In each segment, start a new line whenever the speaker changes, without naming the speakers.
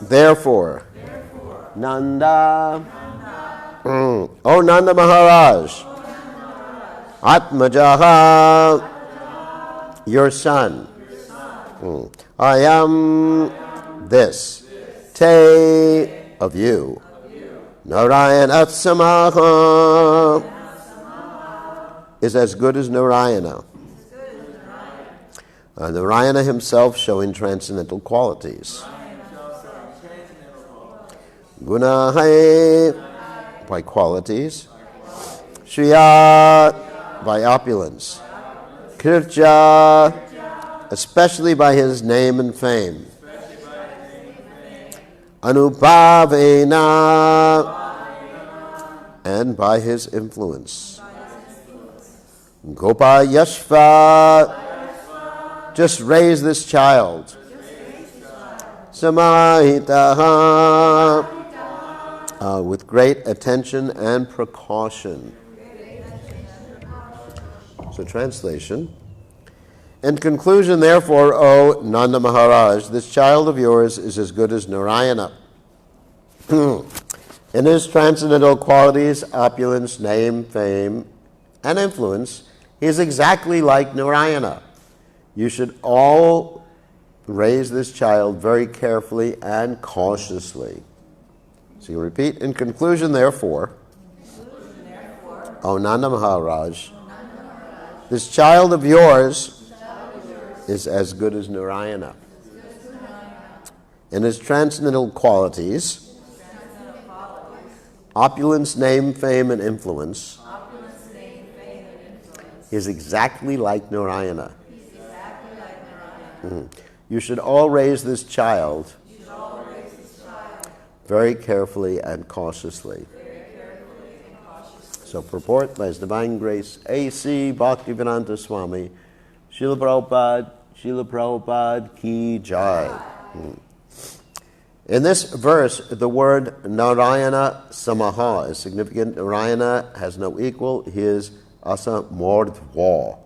Therefore, Nanda, O Nanda Maharaj, Atmajaha, your son, I am this, Te, of you, Narayana Samaha, is as good as Narayana. Narayana himself showing transcendental qualities. Gunahai, by qualities. Shriya, by opulence. Kircha, especially by his name and fame. Anubhavena, and by his influence. Gopa Yashva, just raise this child. Samahitaha, with great attention and precaution. So translation. In conclusion, therefore, O Nanda Maharaj, this child of yours is as good as Narayana. In his transcendental qualities, opulence, name, fame, and influence, he is exactly like Narayana. You should all raise this child very carefully and cautiously. So you repeat, in conclusion, therefore, O Nanda Maharaj, this child of yours is as good as Narayana. In his transcendental qualities, opulence, name, fame, and influence, he is exactly like Narayana. You should all raise this child very carefully and cautiously. So purport by His Divine Grace A.C. Bhaktivedanta Swami, Srila Prabhupada Ki Jai. In this verse, the word Narayana Samaha is significant. Narayana has no equal. He is Asa Mordva.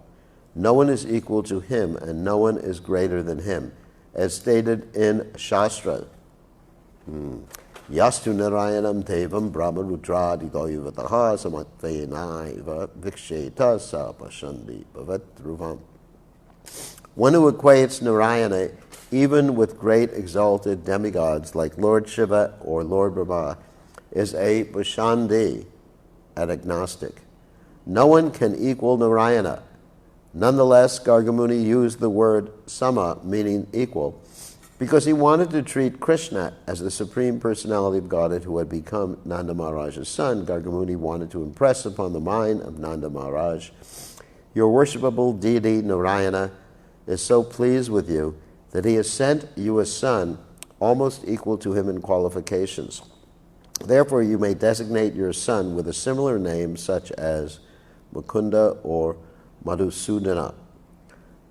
No one is equal to him, and no one is greater than him, as stated in Shastra. Yastu Narayanam Devam Brahma Rudra Didoyavataha Samatvayanaiva Viksheta Sapashandi Bhavat Dhruvam. One who equates Narayana even with great exalted demigods like Lord Shiva or Lord Brahma is a Vashandi, an agnostic. No one can equal Narayana. Nonetheless, Gargamuni used the word sama, meaning equal, because he wanted to treat Krishna as the Supreme Personality of Godhead who had become Nanda Maharaj's son. Gargamuni wanted to impress upon the mind of Nanda Maharaj, your worshipable deity Narayana is so pleased with you that he has sent you a son almost equal to him in qualifications. Therefore, you may designate your son with a similar name such as Mukunda or Madhusudana.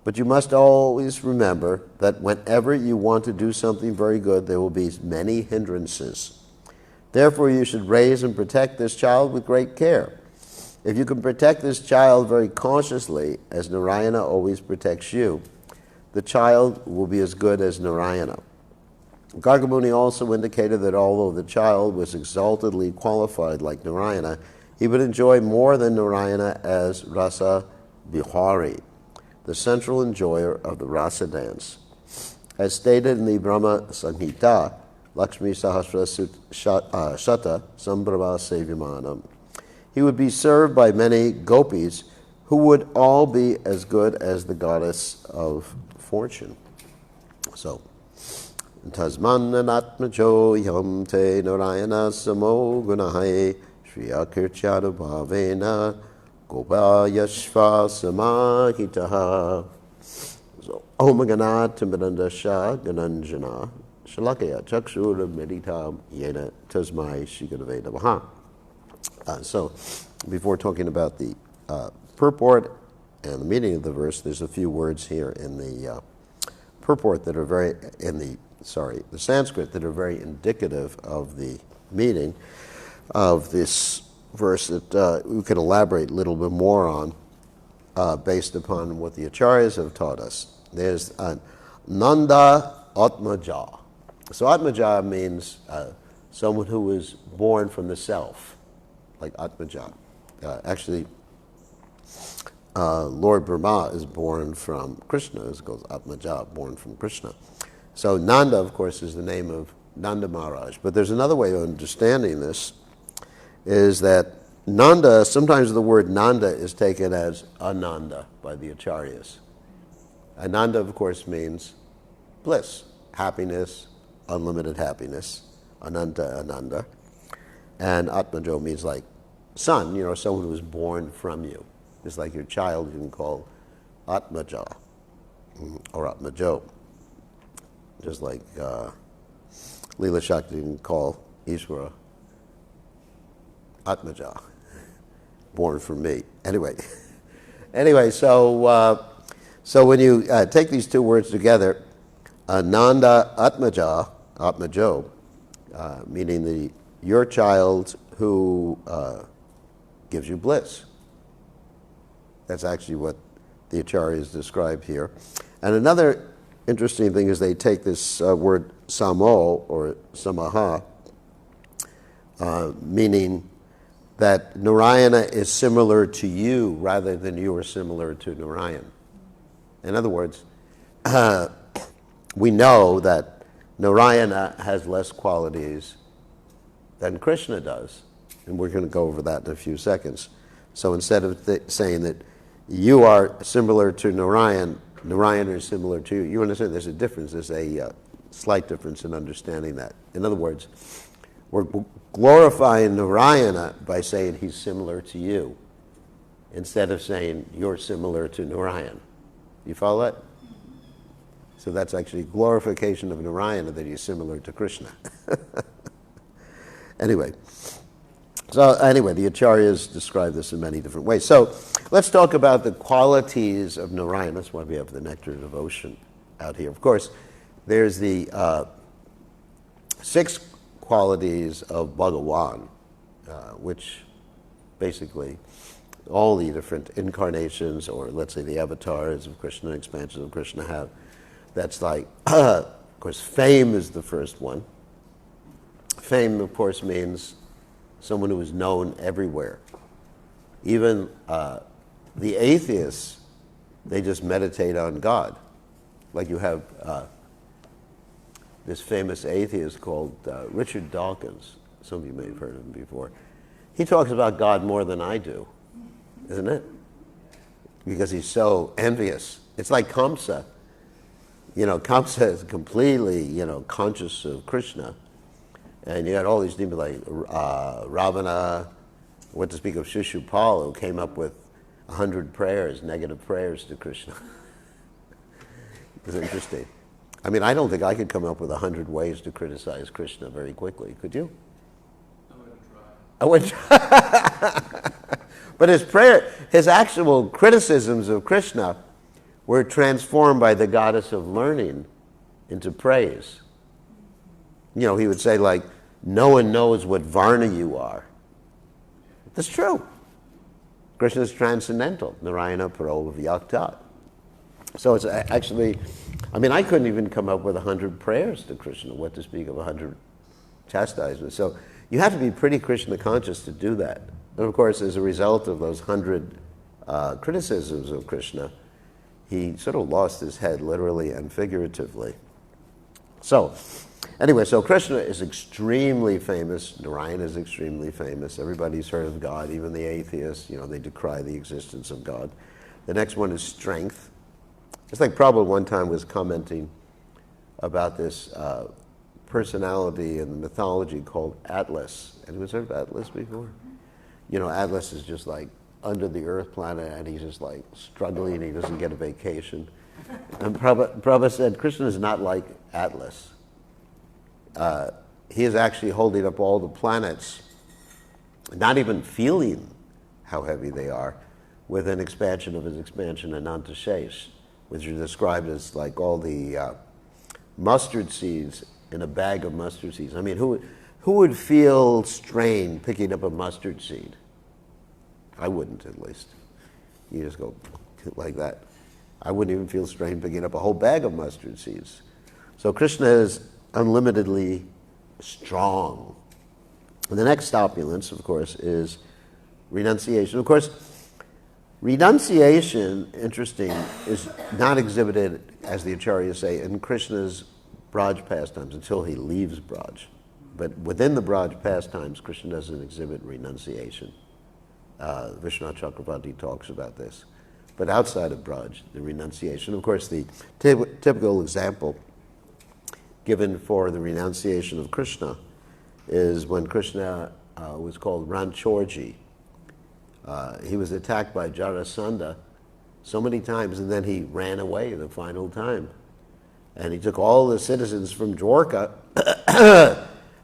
But you must always remember that whenever you want to do something very good, there will be many hindrances. Therefore, you should raise and protect this child with great care. If you can protect this child very cautiously, as Narayana always protects you, the child will be as good as Narayana. Gargamuni also indicated that although the child was exaltedly qualified like Narayana, he would enjoy more than Narayana as Rasa Bihari, the central enjoyer of the rasa dance. As stated in the Brahma Samhita, Lakshmi Sahasra Shata Sambrava Sevimanam, he would be served by many gopis who would all be as good as the goddess of fortune. So, Tasmananatmajo yam te narayana samo gunahai shriya kirchadu bhavena gopa yashva samahitaha. So, Omagana Timbadandasha Gananjana Shalakaya Chakshura Meditam Yena Tasmai Shigadaveda Maha. So, before talking about the purport and the meaning of the verse, there's a few words here in the purport that are the Sanskrit that are very indicative of the meaning of this verse that we can elaborate a little bit more on based upon what the Acharyas have taught us. There's Nanda Atmaja. So Atmaja means someone who is born from the self, like Atmaja. Actually, Lord Brahma is born from Krishna. It's called Atmaja, born from Krishna. So Nanda, of course, is the name of Nanda Maharaj. But there's another way of understanding this, is that Nanda, sometimes the word Nanda is taken as Ananda by the Acharyas. Ananda, of course, means bliss, happiness, unlimited happiness, Ananta, Ananda. And Atmajo means like son, someone who was born from you. Just like your child you can call Atmaja or Atmajo. Just like Leela Shakti can call Ishvara Atmaja, born from me. Anyway, so when you take these two words together, Ananda Atmaja, Atmajo, meaning your child who gives you bliss. That's actually what the Acharyas describe here. And another interesting thing is they take this word samo or samaha, meaning that Narayana is similar to you rather than you are similar to Narayan. In other words, we know that Narayana has less qualities than Krishna does, and we're going to go over that in a few seconds. So instead of saying that you are similar to Narayan, Narayan is similar to you, you understand there's a difference, there's a slight difference in understanding that. In other words, we're glorifying Narayana by saying he's similar to you, instead of saying you're similar to Narayan. You follow that? So that's actually glorification of Narayana, that he's similar to Krishna. Anyway, the Acharyas describe this in many different ways. So let's talk about the qualities of Narayana. That's why we have the nectar of devotion out here. Of course, there's the 6 qualities of Bhagawan, which basically all the different incarnations, or let's say the avatars of Krishna, expansions of Krishna have. That's like, of course, fame is the first one. Fame, of course, means someone who is known everywhere. Even the atheists, they just meditate on God. Like you have this famous atheist called Richard Dawkins. Some of you may have heard of him before. He talks about God more than I do, isn't it? Because he's so envious. It's like Kamsa. Kamsa is completely, conscious of Krishna. And you had all these demons like Ravana, what to speak of Shishupal, who came up with 100 prayers, negative prayers to Krishna. It's interesting. I mean, I don't think I could come up with 100 ways to criticize Krishna very quickly. Could you? I wouldn't try. But his actual criticisms of Krishna were transformed by the goddess of learning into praise. He would say, like, no one knows what Varna you are. That's true. Krishna is transcendental. Narayana Paro Vyakta. So it's actually, I couldn't even come up with 100 prayers to Krishna, what to speak of 100 chastisements. So you have to be pretty Krishna conscious to do that. And of course, as a result of those 100 criticisms of Krishna, he sort of lost his head, literally and figuratively. So Krishna is extremely famous. Narayana is extremely famous. Everybody's heard of God, even the atheists. They decry the existence of God. The next one is strength. It's like Prabhupada one time was commenting about this personality in the mythology called Atlas. Anyone heard of Atlas before? Atlas is just like under the earth planet, and he's just like struggling. He doesn't get a vacation. And Prabhupada said, Krishna is not like Atlas. He is actually holding up all the planets, not even feeling how heavy they are, with an expansion of his expansion, Ananta Shesh, which are described as like all the mustard seeds in a bag of mustard seeds. Who would feel strain picking up a mustard seed? I wouldn't, at least. You just go like that. I wouldn't even feel strain picking up a whole bag of mustard seeds. So Krishna is unlimitedly strong. And the next opulence, of course, is renunciation. Of course, renunciation, interesting, is not exhibited, as the acharyas say, in Krishna's Braj pastimes until he leaves Braj. But within the Braj pastimes, Krishna doesn't exhibit renunciation. Vishwanath Chakravarti talks about this. But outside of Braj, the renunciation. Of course, the typical example given for the renunciation of Krishna is when Krishna was called Ranchorji. He was attacked by Jarasandha so many times, and then he ran away the final time. And he took all the citizens from Dwarka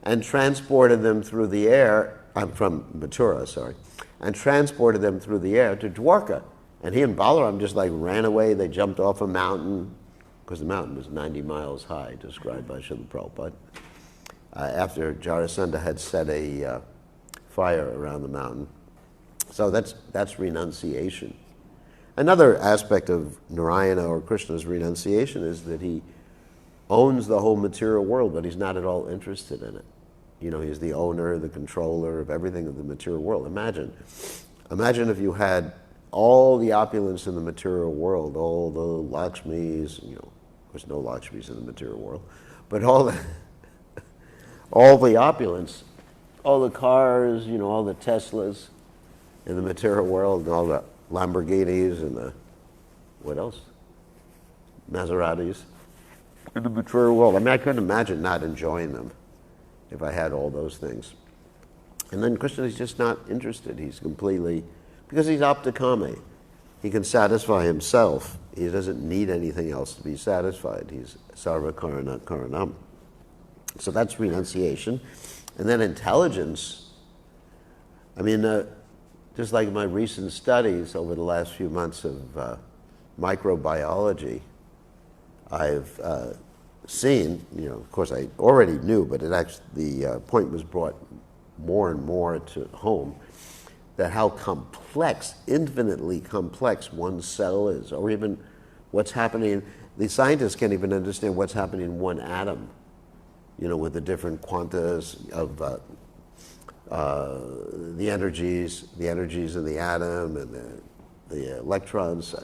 and transported them through the air, from Mathura, sorry, and transported them through the air to Dwarka. And he and Balaram just like ran away. They jumped off a mountain, because the mountain was 90 miles high, described by Srila Prabhupada, after Jarasandha had set a fire around the mountain. So that's renunciation. Another aspect of Narayana or Krishna's renunciation is that he owns the whole material world, but he's not at all interested in it. You know, he's the owner, the controller of everything of the material world. Imagine if you had all the opulence in the material world, all the Lakshmis, you know, there's no Lakshmis in the material world, but all the opulence, all the cars, you know, all the Teslas in the material world, and all the Lamborghinis and the, what else? Maseratis in the material world. I mean, I couldn't imagine not enjoying them if I had all those things. And then Krishna is just not interested. He's completely, because he's aptakame. He can satisfy himself. He doesn't need anything else to be satisfied. He's sarva karana karanam. So that's renunciation. And then intelligence. I mean, just like my recent studies over the last few months of microbiology, I've seen, you know, of course I already knew, but it actually, the point was brought more and more to home, that how complex, infinitely complex one cell is, or even what's happening. The scientists can't even understand what's happening in one atom, you know, with the different quantas of the energies in the atom and the electrons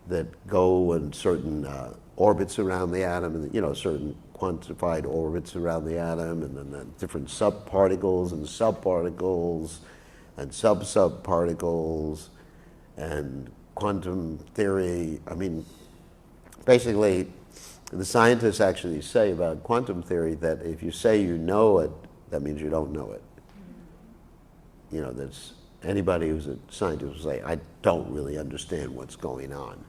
that go in certain orbits around the atom, and, you know, certain quantified orbits around the atom, and then the different subparticles and subparticles and sub-subparticles and quantum theory. I mean, basically, the scientists actually say about quantum theory that if you say you know it, that means you don't know it. You know, that's anybody who's a scientist will say, I don't really understand what's going on.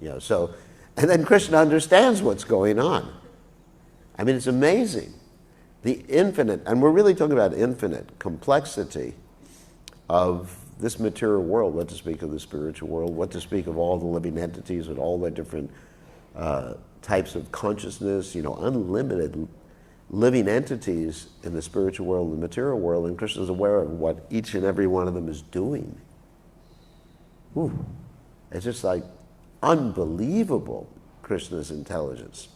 You know, so, and then Krishna understands what's going on. I mean, it's amazing. The infinite, and we're really talking about infinite complexity of this material world, what to speak of the spiritual world, what to speak of all the living entities and all the different types of consciousness, you know, unlimited living entities in the spiritual world and the material world, and Krishna is aware of what each and every one of them is doing. Ooh, it's just like unbelievable, Krishna's intelligence.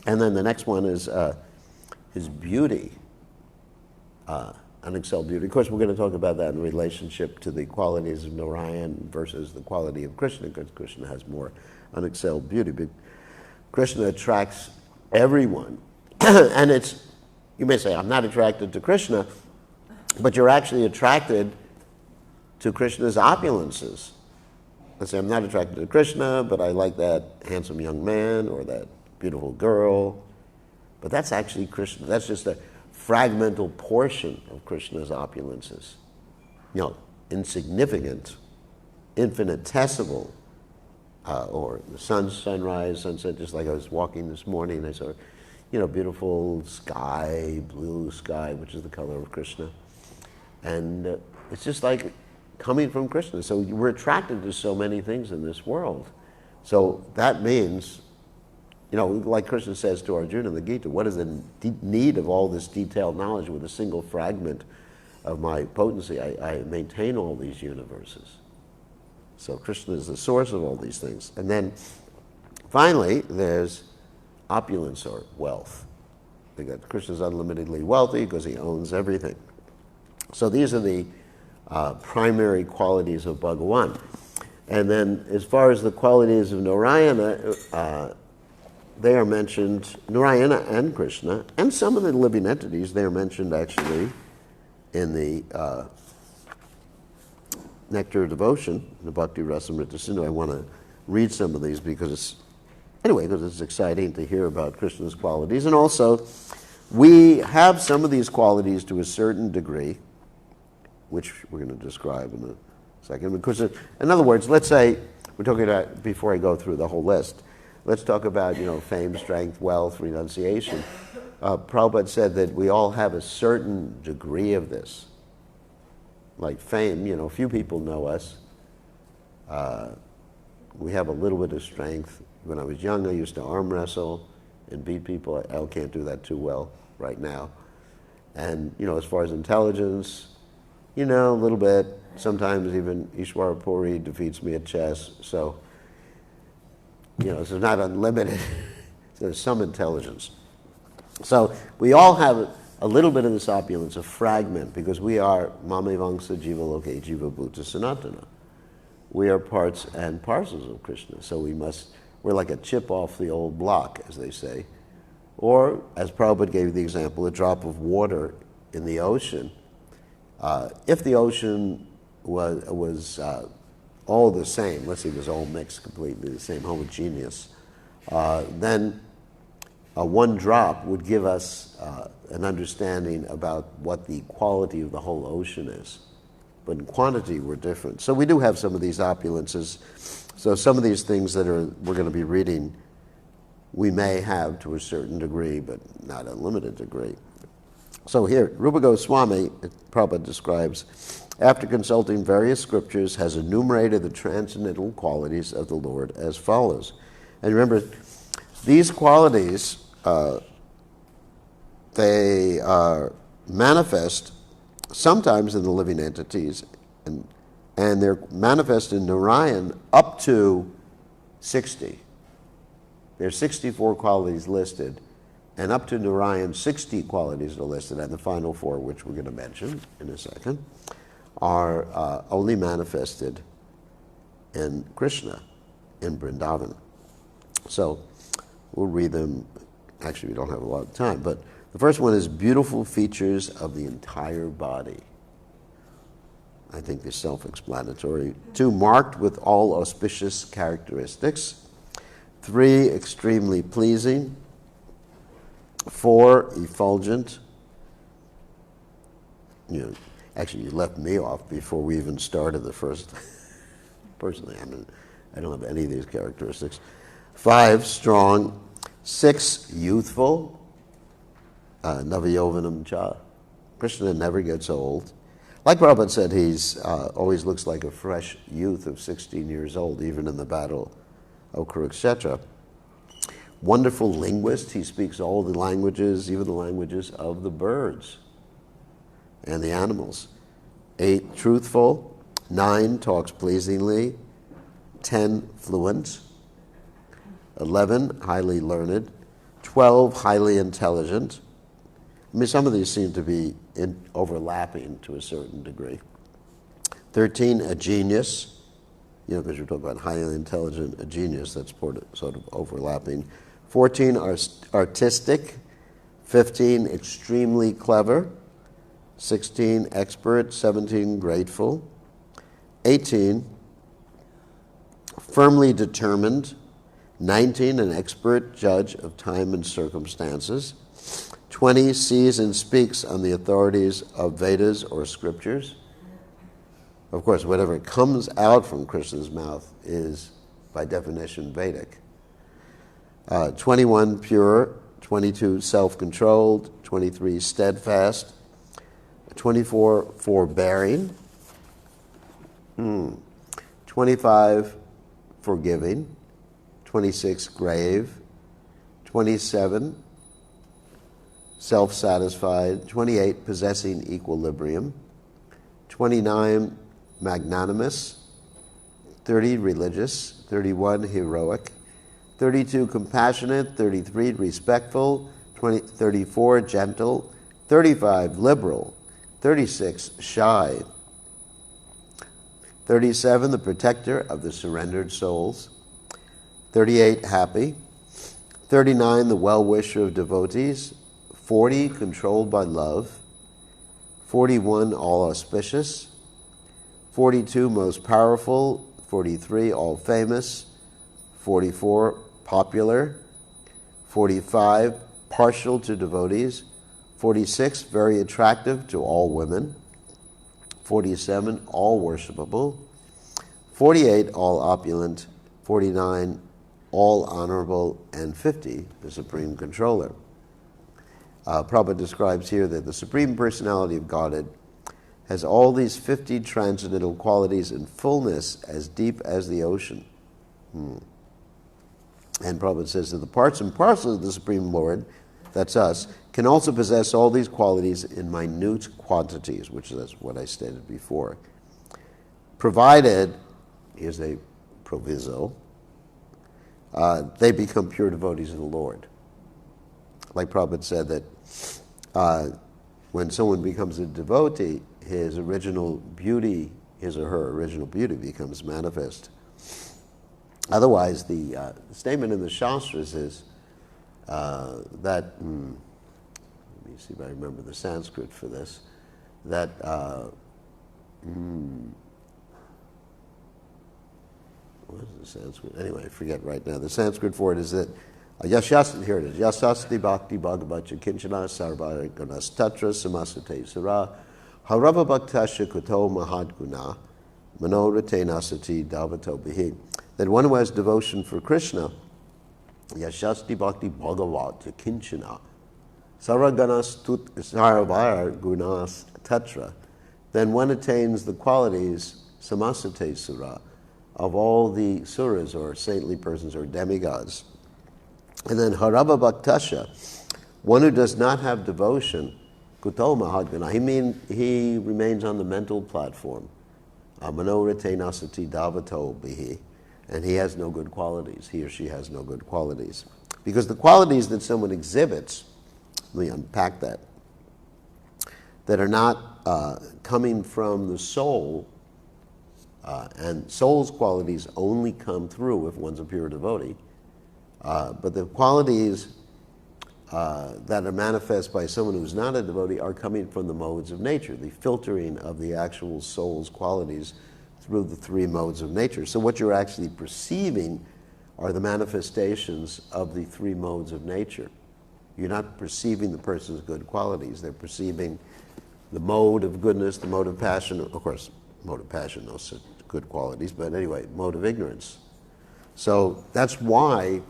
And then the next one is his beauty, unexcelled beauty. Of course, we're going to talk about that in relationship to the qualities of Narayan versus the quality of Krishna, because Krishna has more unexcelled beauty. But Krishna attracts everyone. And it's, you may say, I'm not attracted to Krishna, but you're actually attracted to Krishna's opulences. Let's say, I'm not attracted to Krishna, but I like that handsome young man or that beautiful girl. But that's actually Krishna. That's just a fragmental portion of Krishna's opulences. You know, insignificant, infinitesimal, or the sunrise, sunset, just like I was walking this morning, I saw, you know, beautiful sky, blue sky, which is the color of Krishna. And it's just like coming from Krishna. So we're attracted to so many things in this world. So that means, you know, like Krishna says to Arjuna in the Gita, what is the need of all this detailed knowledge with a single fragment of my potency? I maintain all these universes. So Krishna is the source of all these things. And then finally, there's opulence or wealth. They got Krishna's unlimitedly wealthy because he owns everything. So these are the primary qualities of Bhagawan. And then as far as the qualities of Narayana, they are mentioned, Narayana and Krishna, and some of the living entities, they are mentioned actually in the Nectar of Devotion, the Bhakti Rasamrita Sindhu. I want to read some of these because it's exciting to hear about Krishna's qualities. And also, we have some of these qualities to a certain degree, which we're going to describe in a second. Because, in other words, let's say, we're talking about, before I go through the whole list, let's talk about, fame, strength, wealth, renunciation. Prabhupada said that we all have a certain degree of this. Like fame, few people know us. We have a little bit of strength. When I was young, I used to arm wrestle and beat people. I can't do that too well right now. And, as far as intelligence, a little bit. Sometimes even Ishwara Puri defeats me at chess. So, it's not unlimited. There's some intelligence. So we all have a little bit of this opulence, a fragment, because we are Mamevangsa Jiva Loke Jiva Bhuta Sanatana. We are parts and parcels of Krishna. So we're like a chip off the old block, as they say. Or, as Prabhupada gave the example, a drop of water in the ocean. If the ocean was all the same, let's say it was all mixed completely the same, homogeneous, then one drop would give us an understanding about what the quality of the whole ocean is. But in quantity, we're different. So we do have some of these opulences. So some of these things that we're going to be reading, we may have to a certain degree, but not a limited degree. So here, Rupa Goswami, Prabhupada describes, after consulting various scriptures, has enumerated the transcendental qualities of the Lord as follows. And remember, these qualities, they are manifest sometimes in the living entities, and they're manifest in Narayan up to 60. There's 64 qualities listed, and up to Narayan, 60 qualities are listed, and the final 4, which we're going to mention in a second, are only manifested in Krishna, in Vrindavan. So we'll read them. Actually, we don't have a lot of time, but the first one is beautiful features of the entire body. I think it's self-explanatory. 2, marked with all auspicious characteristics. 3, extremely pleasing. 4, effulgent. Actually, you left me off before we even started the first. Personally, I don't have any of these characteristics. 5, strong. 6, youthful. Navayovanam cha. Krishna never gets old. Like Prabhupada said, he's always looks like a fresh youth of 16 years old, even in the battle of Kurukshetra. Wonderful linguist. He speaks all the languages, even the languages of the birds and the animals. 8, truthful. 9, talks pleasingly. 10, fluent. 11, highly learned. 12, highly intelligent. Some of these seem to be overlapping to a certain degree. 13, a genius. Because you're talking about highly intelligent, a genius, that's sort of overlapping. 14, artistic. 15, extremely clever. 16, expert. 17, grateful. 18, firmly determined. 19, an expert judge of time and circumstances. 20, sees and speaks on the authorities of Vedas or scriptures. Of course, whatever comes out from Krishna's mouth is, by definition, Vedic. 21, pure. 22, self-controlled. 23, steadfast. 24, forbearing. 25, forgiving. 26, grave. 27, self-satisfied. 28, possessing equilibrium. 29, magnanimous. 30, religious. 31, heroic. 32, compassionate. 33, respectful. 34, gentle. 35, liberal. 36, shy. 37, the protector of the surrendered souls. 38, happy. 39, the well-wisher of devotees. 40, controlled by love. 41, all auspicious. 42, most powerful. 43, all famous. 44, popular. 45, partial to devotees. 46, very attractive to all women. 47, all worshipable. 48, all opulent. 49, all honorable. And 50, the supreme controller. Prabhupada describes here that the Supreme Personality of Godhead has all these 50 transcendental qualities in fullness as deep as the ocean. And Prabhupada says that the parts and parcels of the Supreme Lord, that's us, can also possess all these qualities in minute quantities, which is what I stated before. Provided, here's a proviso, they become pure devotees of the Lord. Like Prabhupada said that when someone becomes a devotee, his original beauty, his or her original beauty becomes manifest. Otherwise, the statement in the Shastras is that, let me see if I remember the Sanskrit for this, that, what is the Sanskrit? Anyway, I forget right now. The Sanskrit for it is that, here it is, Yasasti Bhakti Bhagavacha Kinchana Sarvara Gunas Tatra Samasate Sara Harava Bhaktasha Kuto Mahadguna Manorate Nasati Davato Bihi. That one who has devotion for Krishna, Yashasti Bhakti Bhagavata Kinchana Saraganas Sarvara Gunas Tatra, then one attains the qualities Samasate Sura of all the suras or saintly persons or demigods. And then Harava Bhaktasha, one who does not have devotion, Kuto Mahadguna, he remains on the mental platform. Manorate Nasati Davato Bihi, and he has no good qualities. He or she has no good qualities. Because the qualities that someone exhibits, let me unpack that are not coming from the soul, and soul's qualities only come through if one's a pure devotee. But the qualities that are manifest by someone who's not a devotee are coming from the modes of nature, the filtering of the actual soul's qualities through the three modes of nature. So what you're actually perceiving are the manifestations of the three modes of nature. You're not perceiving the person's good qualities. They're perceiving the mode of goodness, the mode of passion. Of course, mode of passion, no such good qualities, but anyway, mode of ignorance. So that's why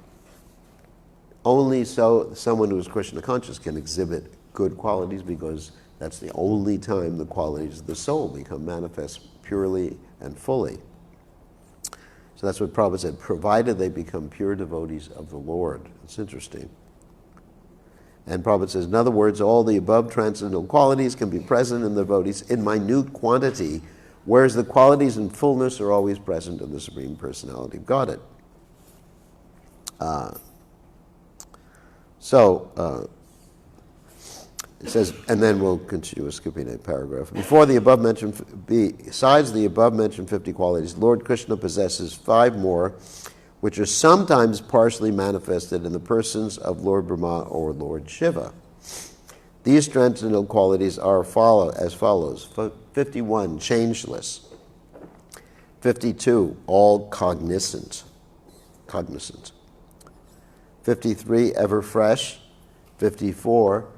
only someone who is Krishna conscious can exhibit good qualities, because that's the only time the qualities of the soul become manifest purely and fully. So that's what Prabhupada said, provided they become pure devotees of the Lord. It's interesting. And Prabhupada says, in other words, all the above transcendental qualities can be present in the devotees in minute quantity, whereas the qualities in fullness are always present in the Supreme Personality of Godhead. It says, and then we'll continue skipping a paragraph. Besides the above mentioned 50 qualities, Lord Krishna possesses 5 more, which are sometimes partially manifested in the persons of Lord Brahma or Lord Shiva. These transcendental qualities are as follows. 51, changeless. 52, all cognizant. 53, ever fresh. 54,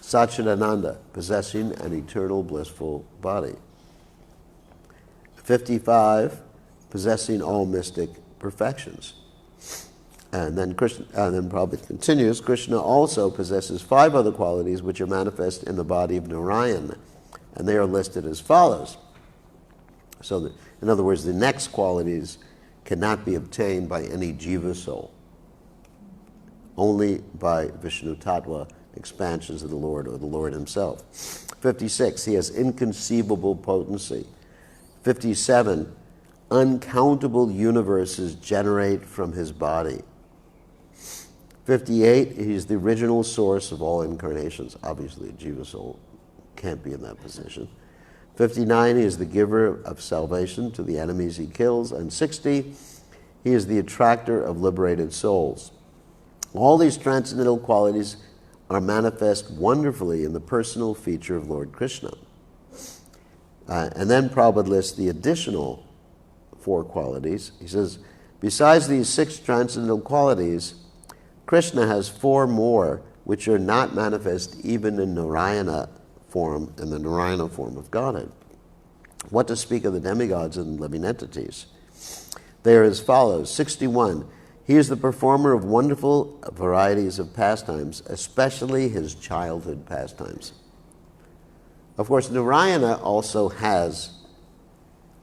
Satchidananda, possessing an eternal blissful body. 55, possessing all mystic perfections. And then Prabhupada continues, Krishna also possesses 5 other qualities which are manifest in the body of Narayan, and they are listed as follows. So, in other words, the next qualities cannot be obtained by any jiva soul, only by Vishnu Tattva expansions of the Lord or the Lord himself. 56, he has inconceivable potency. 57, uncountable universes generate from his body. 58, he's the original source of all incarnations. Obviously, a jiva soul can't be in that position. 59, he is the giver of salvation to the enemies he kills. And 60, he is the attractor of liberated souls. All these transcendental qualities are manifest wonderfully in the personal feature of Lord Krishna. And then Prabhupada lists the additional 4 qualities. He says, besides these 6 transcendental qualities, Krishna has 4 more which are not manifest even in Narayana form, in the Narayana form of Godhead. What to speak of the demigods and living entities? They are as follows. 61, he is the performer of wonderful varieties of pastimes, especially his childhood pastimes. Of course, Narayana also has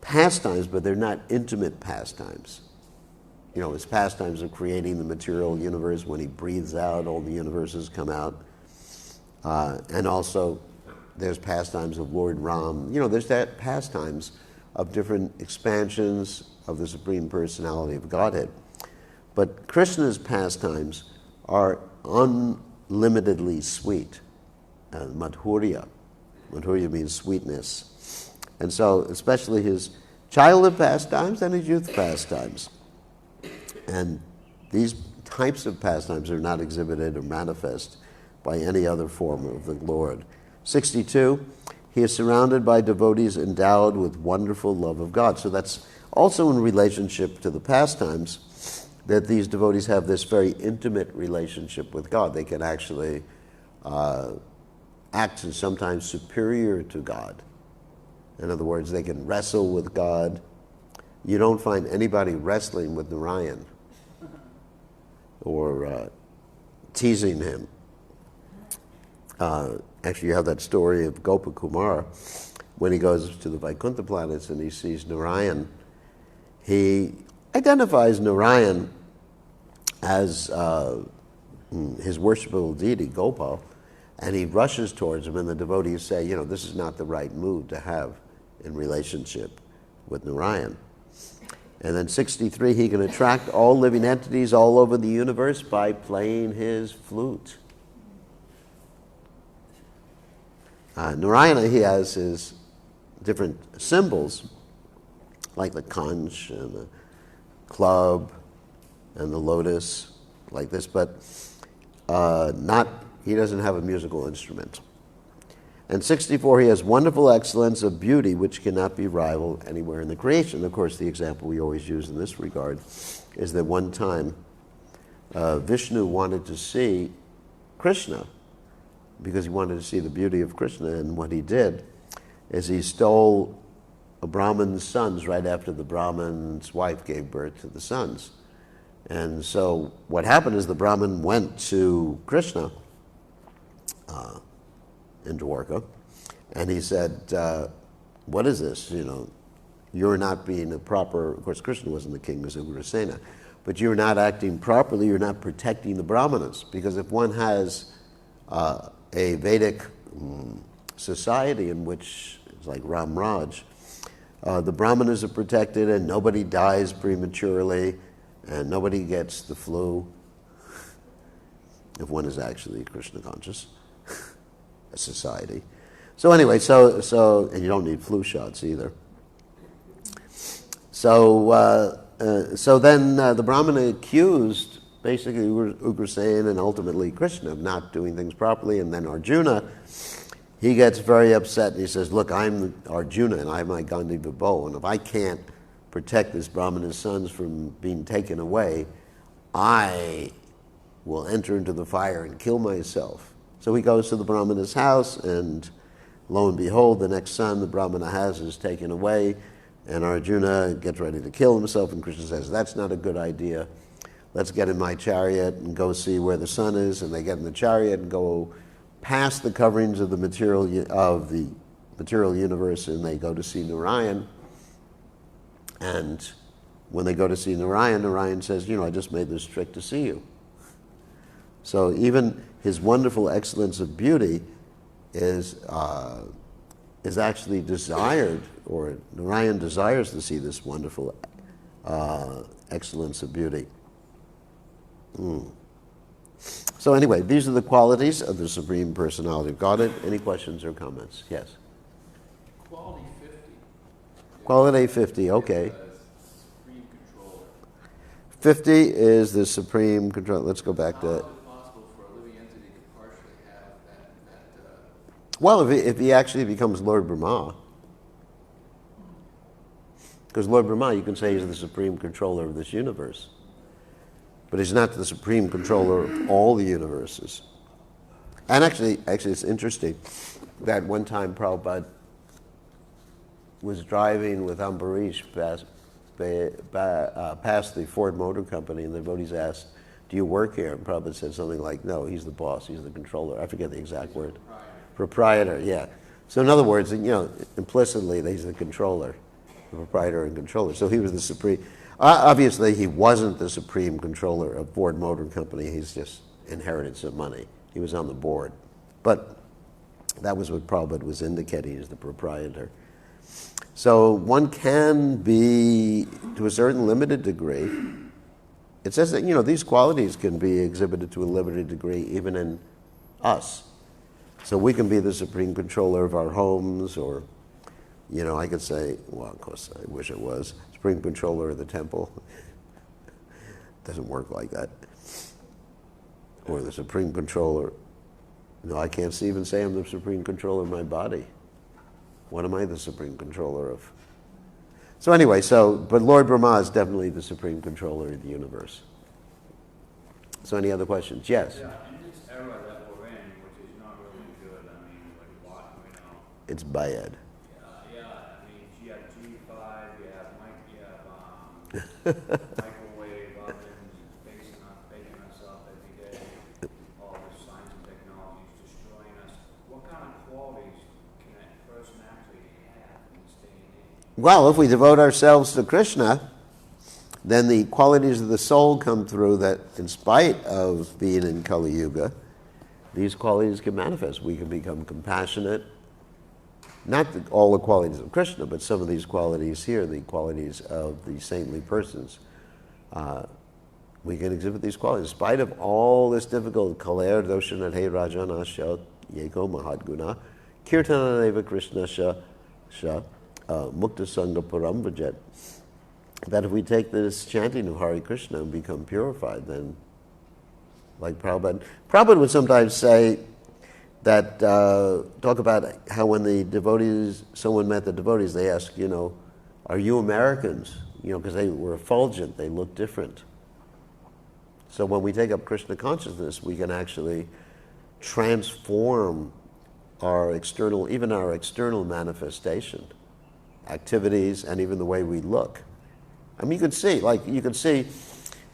pastimes, but they're not intimate pastimes. You know, his pastimes of creating the material universe. When he breathes out, all the universes come out. And also, there's pastimes of Lord Ram. You know, there's that pastimes of different expansions of the Supreme Personality of Godhead. But Krishna's pastimes are unlimitedly sweet. Madhurya. Madhurya means sweetness. And so, especially his childhood pastimes and his youth pastimes. And these types of pastimes are not exhibited or manifest by any other form of the Lord. 62, he is surrounded by devotees endowed with wonderful love of God. So that's also in relationship to the pastimes, that these devotees have this very intimate relationship with God. They can actually act as sometimes superior to God. In other words, they can wrestle with God. You don't find anybody wrestling with Narayan or teasing him. Actually, you have that story of Gopakumar when he goes to the Vaikuntha planets and he sees Narayan. He identifies Narayan as his worshipable deity, Gopal, and he rushes towards him, and the devotees say, you know, this is not the right mood to have in relationship with Narayan. And then 63, he can attract all living entities all over the universe by playing his flute. Narayana, he has his different symbols, like the conch and the club and the lotus, like this, but he doesn't have a musical instrument. And 64, he has wonderful excellence of beauty which cannot be rivaled anywhere in the creation. Of course, the example we always use in this regard is that one time Vishnu wanted to see Krishna because he wanted to see the beauty of Krishna, and what he did is he stole a Brahman's sons right after the Brahman's wife gave birth to the sons. And so what happened is the Brahman went to Krishna in Dwarka, and he said, what is this? You know, you're not being a proper, of course Krishna wasn't the king, it was Ugrasena, but you're not acting properly, you're not protecting the Brahmanas, because if one has a Vedic society in which it's like Ram Raj, the Brahmanas are protected and nobody dies prematurely and nobody gets the flu if one is actually Krishna conscious. A society. So anyway, so and you don't need flu shots either. So then the Brahmana accused basically Ugrasena and ultimately Krishna of not doing things properly, and then Arjuna, he gets very upset and he says, look, I'm Arjuna and I have my Gandiva bow, and if I can't protect this Brahmana's sons from being taken away, I will enter into the fire and kill myself. So he goes to the Brahmana's house, and lo and behold, the next son the Brahmana has is taken away, and Arjuna gets ready to kill himself, and Krishna says, that's not a good idea. Let's get in my chariot and go see where the son is. And they get in the chariot and go past the coverings of the material universe, and they go to see Narayan. And when they go to see Narayan, Narayan says, you know, I just made this trip to see you. So even his wonderful excellence of beauty is actually desired, or Narayan desires to see this wonderful excellence of beauty. So anyway, these are the qualities of the Supreme Personality of Godhead. Any questions or comments? Yes?
Quality 50.
Quality 50, okay.
Supreme controller.
50 is the Supreme Controller. Let's go back
How
to...
is it possible for a living entity to partially have that
Well, if he actually becomes Lord Brahma, because Lord Brahma, you can say he's the Supreme Controller of this universe. But he's not the Supreme Controller of all the universes. And actually it's interesting that one time Prabhupada was driving with Ambarish past the Ford Motor Company, and the devotees asked, "Do you work here?" And Prabhupada said something like, "No, he's the boss, he's the controller." I forget the exact word. Proprietor, yeah. So in other words, implicitly, he's the controller, the proprietor and controller. So he was the supreme. Obviously, he wasn't the supreme controller of Ford Motor Company. He's just inherited some money. He was on the board. But that was what Prabhupada was indicating, as the proprietor. So one can be, to a certain limited degree, it says that, these qualities can be exhibited to a limited degree even in us. So we can be the supreme controller of our homes, or, I could say, well, of course, I wish it was, supreme controller of the temple. Doesn't work like that. Or the supreme controller. No, I can't even say I'm the supreme controller of my body. What am I the supreme controller of? So anyway, but Lord Brahma is definitely the supreme controller of the universe. So any other questions? Yes?
Yeah, in this era that we're in, which is not really good,
It's bad.
You have G5, you have microwave ovens, baking us up every day, all the science and technology is destroying us. What kind of qualities can a person actually have in this day and age?
Well, if we devote ourselves to Krishna, then the qualities of the soul come through that, in spite of being in Kali Yuga, these qualities can manifest. We can become compassionate. Not all the qualities of Krishna, but some of these qualities here, the qualities of the saintly persons. We can exhibit these qualities. In spite of all this difficult, kaler doshanat he rajana sha yeko mahadguna, kirtananeva Krishna sha mukta sangha param vajet. That if we take this chanting of Hare Krishna and become purified, then, like Prabhupada would sometimes say that, talk about how when the devotees, someone met the devotees, they asked, are you Americans? Because they were effulgent, they looked different. So when we take up Krishna consciousness, we can actually transform our external manifestation, activities, and even the way we look. I mean, you can see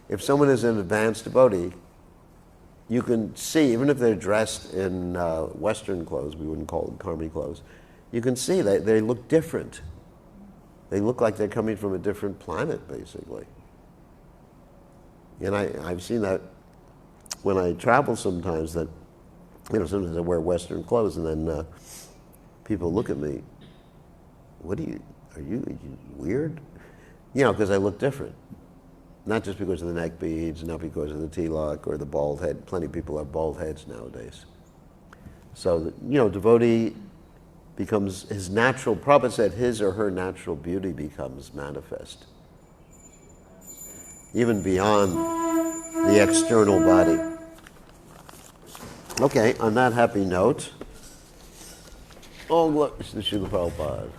if someone is an advanced devotee, you can see, even if they're dressed in Western clothes, we wouldn't call them karmi clothes, you can see that they look different. They look like they're coming from a different planet, basically. And I've seen that when I travel sometimes, that, sometimes I wear Western clothes and then people look at me, are you weird? Because I look different. Not just because of the neck beads, not because of the tilak or the bald head. Plenty of people have bald heads nowadays. So, devotee becomes his natural, Prabhupada said his or her natural beauty becomes manifest. Even beyond the external body. Okay, on that happy note, look, it's the Srila Prabhupada.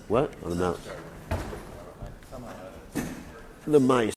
What? On the mountain. The mice.